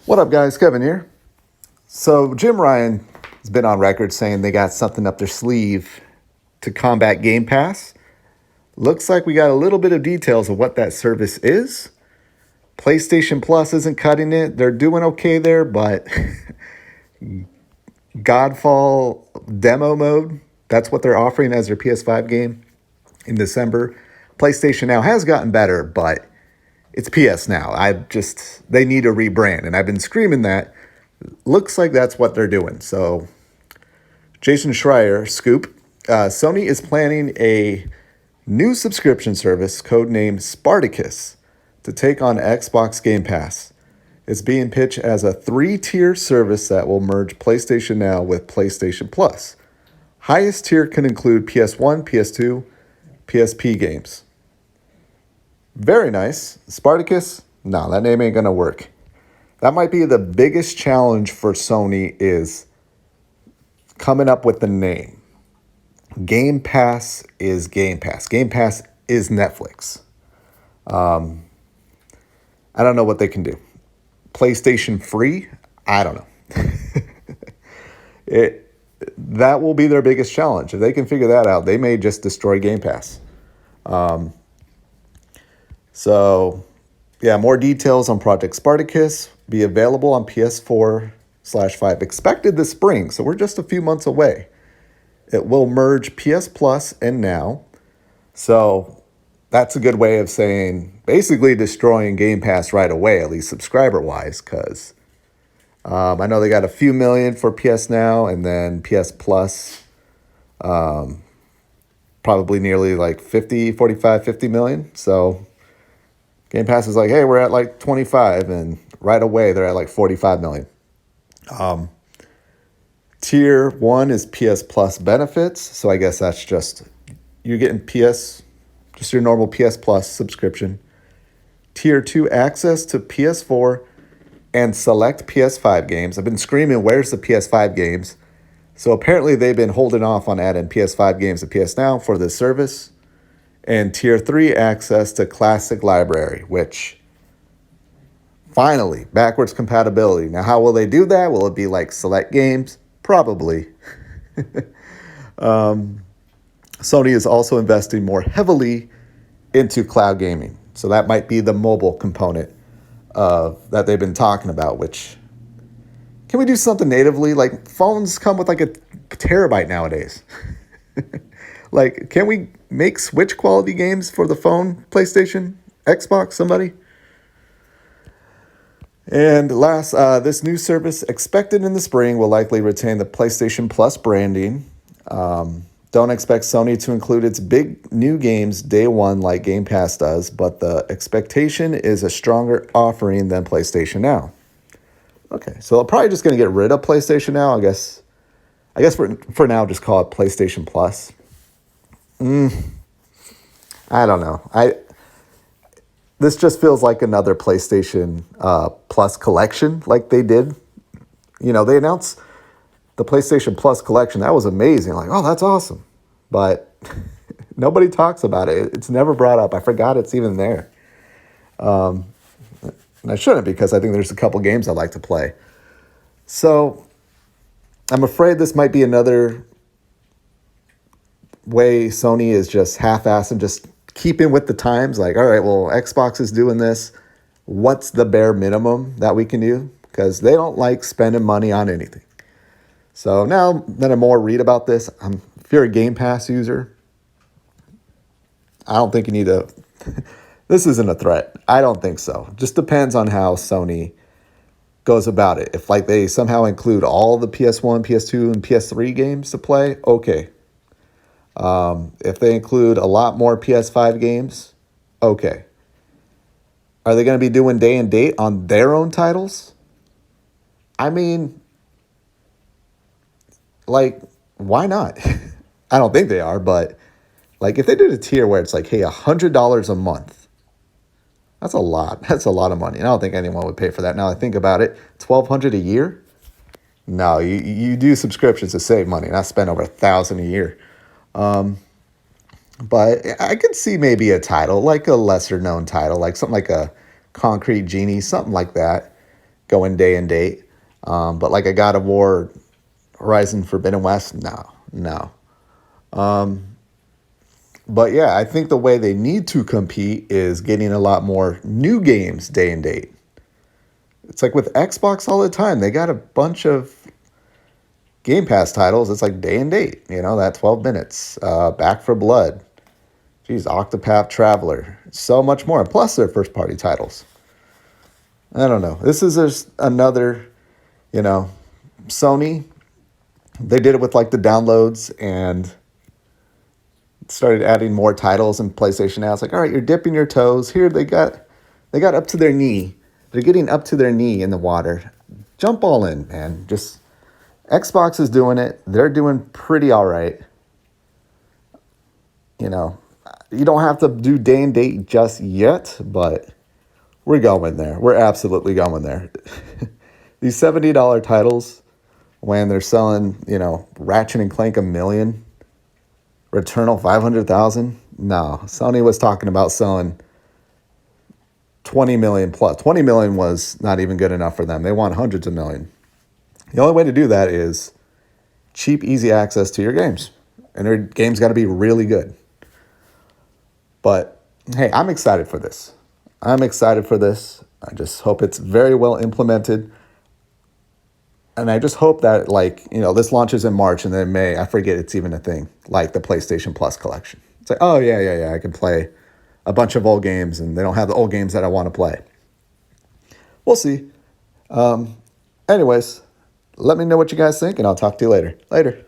What up, guys? Kevin here. So, Jim Ryan has been on record saying they got something up their sleeve to combat Game Pass. Looks like we got a little bit of details of what that service is. PlayStation Plus isn't cutting it. They're doing okay there, but Godfall demo mode, that's what they're offering as their PS5 game in December. PlayStation Now has gotten better, but it's PS Now. They need a rebrand, and I've been screaming that. Looks like that's what they're doing. So, Jason Schreier, Scoop, Sony is planning a new subscription service codenamed Spartacus to take on Xbox Game Pass. It's being pitched as a 3-tier service that will merge PlayStation Now with PlayStation Plus. Highest tier can include PS1, PS2, PSP games. Very nice. Spartacus? No, that name ain't going to work. That might be the biggest challenge for Sony is coming up with the name. Game Pass is Game Pass. Game Pass is Netflix. I don't know what they can do. PlayStation free? I don't know. That will be their biggest challenge. If they can figure that out, they may just destroy Game Pass. So, more details on Project Spartacus be available on PS4/5, expected this spring. So we're just a few months away. It will merge PS Plus and Now. So that's a good way of saying basically destroying Game Pass right away, at least subscriber-wise, because I know they got a few million for PS Now and then PS Plus, probably nearly like 50 million. So Game Pass is like, hey, we're at like 25, and right away they're at like 45 million. Tier 1 is PS Plus benefits, so I guess that's just you're getting just your normal PS Plus subscription. Tier 2 access to PS4 and select PS5 games. I've been screaming, where's the PS5 games? So apparently they've been holding off on adding PS5 games to PS Now for this service. And Tier 3 access to Classic Library, which finally, backwards compatibility. Now, how will they do that? Will it be like select games? Probably. Sony is also investing more heavily into cloud gaming. So that might be the mobile component that they've been talking about, which, can we do something natively? Like, phones come with like a terabyte nowadays. Like, can we make Switch quality games for the phone, PlayStation, Xbox, somebody? And last, this new service expected in the spring will likely retain the PlayStation Plus branding. Don't expect Sony to include its big new games day one like Game Pass does, but the expectation is a stronger offering than PlayStation Now. Okay, so they're probably just going to get rid of PlayStation Now. I guess for now, just call it PlayStation Plus. I don't know. This just feels like another PlayStation Plus collection, like they did. You know, they announced the PlayStation Plus collection. That was amazing. Like, oh, that's awesome. But nobody talks about it. It's never brought up. I forgot it's even there. And I shouldn't, because I think there's a couple games I'd like to play. So I'm afraid this might be another way Sony is just half-assing, just keeping with the times. Like, all right, well, Xbox is doing this. What's the bare minimum that we can do? Because they don't like spending money on anything. So now that I more read about this, if you're a Game Pass user, I don't think you need to. This isn't a threat. I don't think so. Just depends on how Sony goes about it. If like they somehow include all the PS1, PS2, and PS3 games to play, okay. If they include a lot more PS5 games, okay. Are they going to be doing day and date on their own titles? I mean, like, why not? I don't think they are, but like if they did a tier where it's like, hey, $100 a month, that's a lot. That's a lot of money. And I don't think anyone would pay for that. Now I think about it, $1,200 a year? No, you do subscriptions to save money, not spend over $1,000 a year. But I could see maybe a title, like a lesser known title, like something like a Concrete Genie, something like that, going day and date. But like a God of War, Horizon Forbidden West, no, no. But yeah, I think the way they need to compete is getting a lot more new games day and date. It's like with Xbox all the time. They got a bunch of Game Pass titles. It's like day and date, that 12 minutes. Back for Blood. Geez, Octopath Traveler. So much more. Plus their first party titles. I don't know. This is just another, Sony. They did it with like the downloads and started adding more titles in PlayStation now. It's like, all right, you're dipping your toes. Here they got up to their knee. They're getting up to their knee in the water. Jump all in, man. Just Xbox is doing it. They're doing pretty all right. You don't have to do day and date just yet, but we're going there. We're absolutely going there. These $70 titles, when they're selling, Ratchet and Clank $1 million, Returnal 500,000. No, Sony was talking about selling 20 million plus. 20 million was not even good enough for them. They want hundreds of million. The only way to do that is cheap, easy access to your games. And their games got to be really good. But hey, I'm excited for this. I just hope it's very well implemented. And I just hope that, this launches in March and then May. I forget it's even a thing, like the PlayStation Plus collection. It's like, oh, yeah. I can play a bunch of old games, and they don't have the old games that I want to play. We'll see. Anyways, let me know what you guys think, and I'll talk to you later. Later.